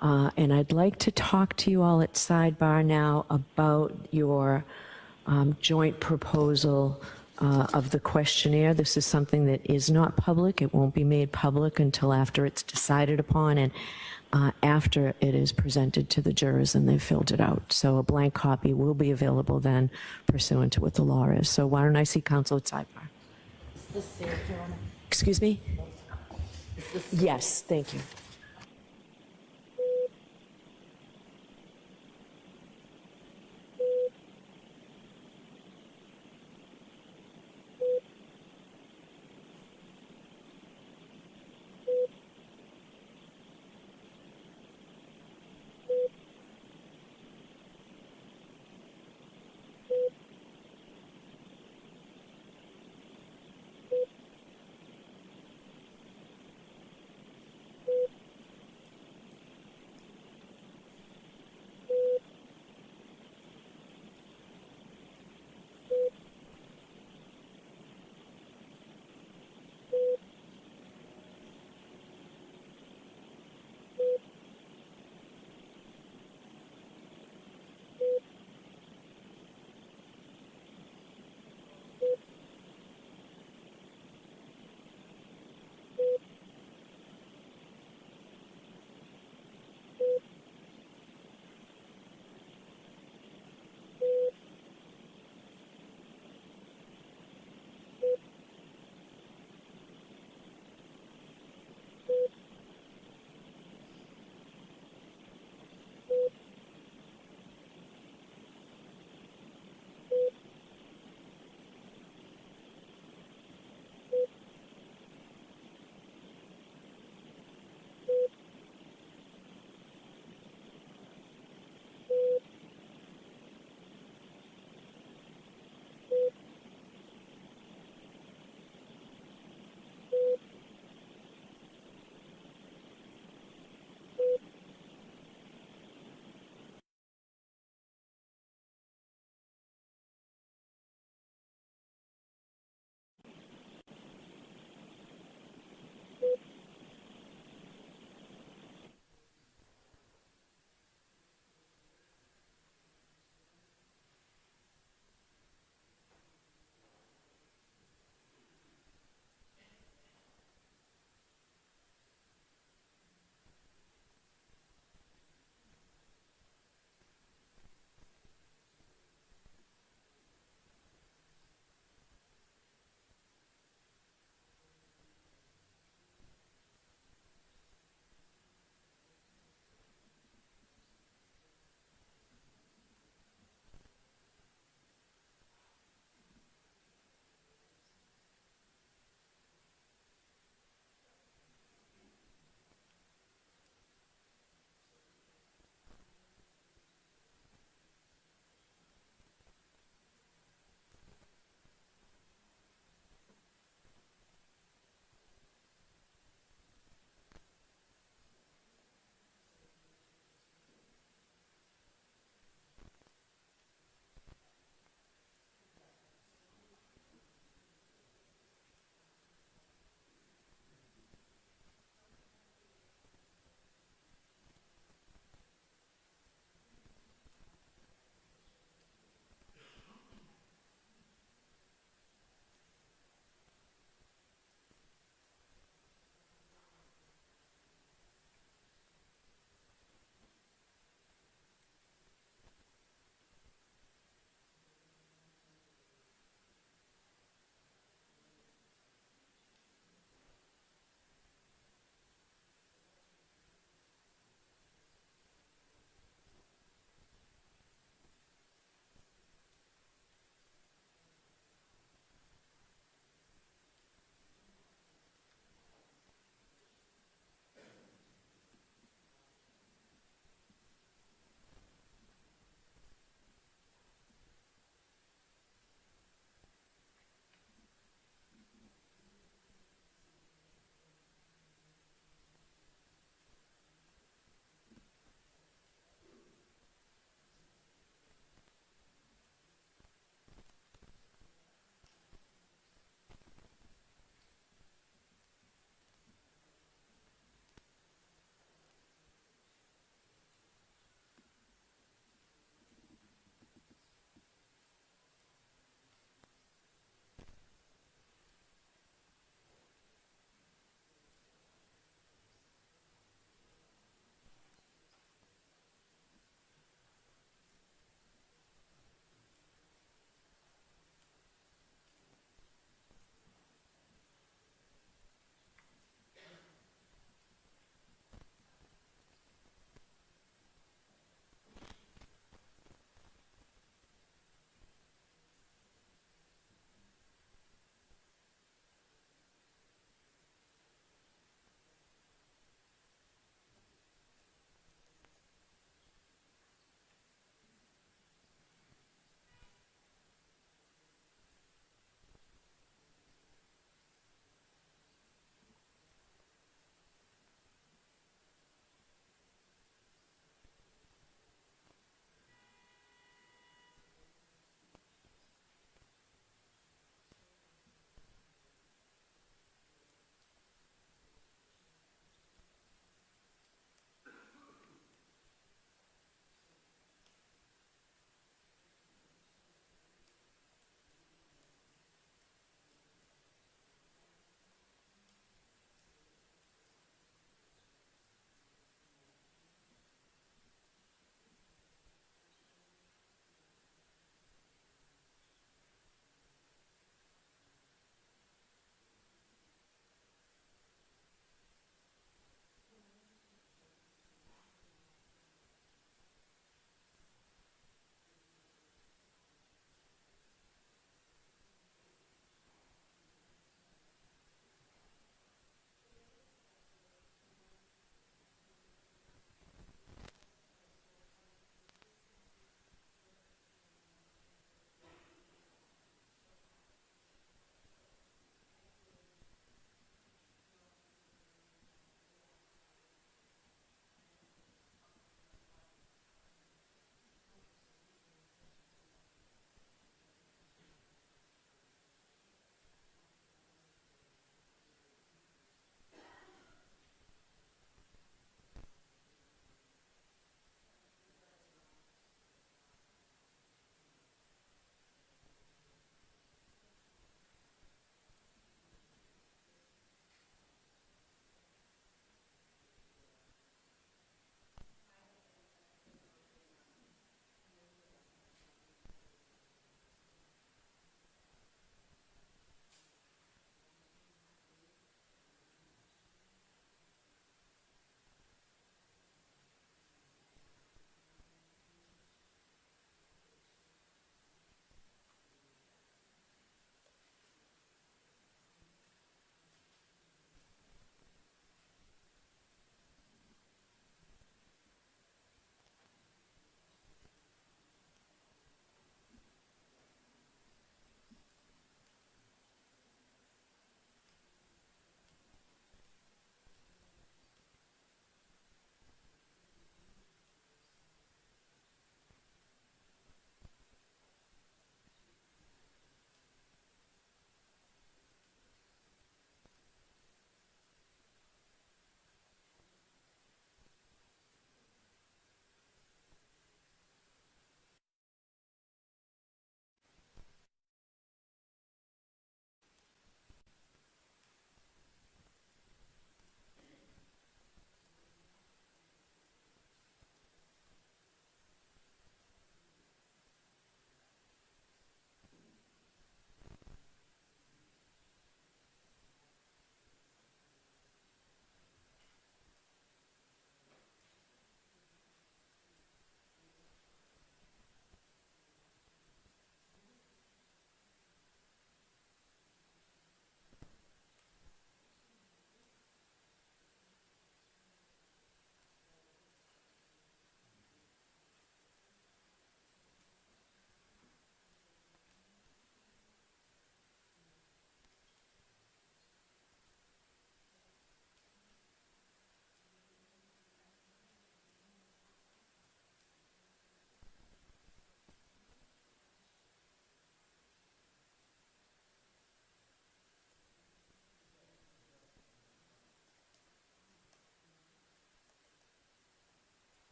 And I'd like to talk to you all at sidebar now about your joint proposal of the questionnaire. This is something that is not public. It won't be made public until after it's decided upon and after it is presented to the jurors and they've filled it out. So a blank copy will be available then pursuant to what the law is. So why don't I see counsel at sidebar? Excuse me? Yes, thank you.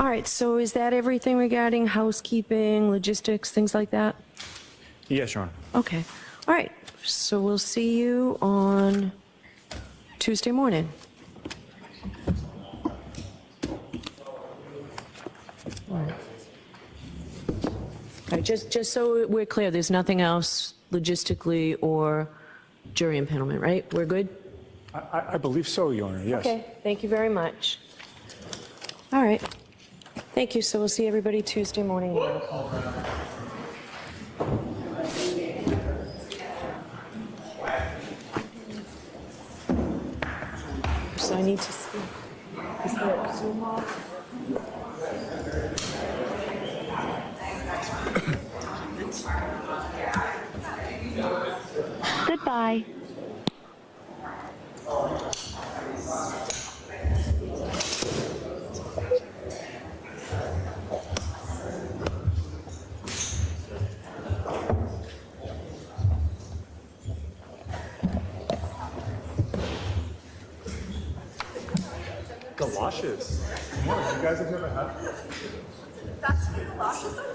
All right, so is that everything regarding housekeeping, logistics, things like that? Yes, Your Honor. Okay, all right, so we'll see you on Tuesday morning. All right, just so we're clear, there's nothing else logistically or jury impanelment, right? We're good? I believe so, Your Honor, yes. Okay, thank you very much. All right, thank you, so we'll see everybody Tuesday morning. So I need to see, is there a Zoom off? Goodbye. Galoshes. What, you guys have never had? That's what galoshes are?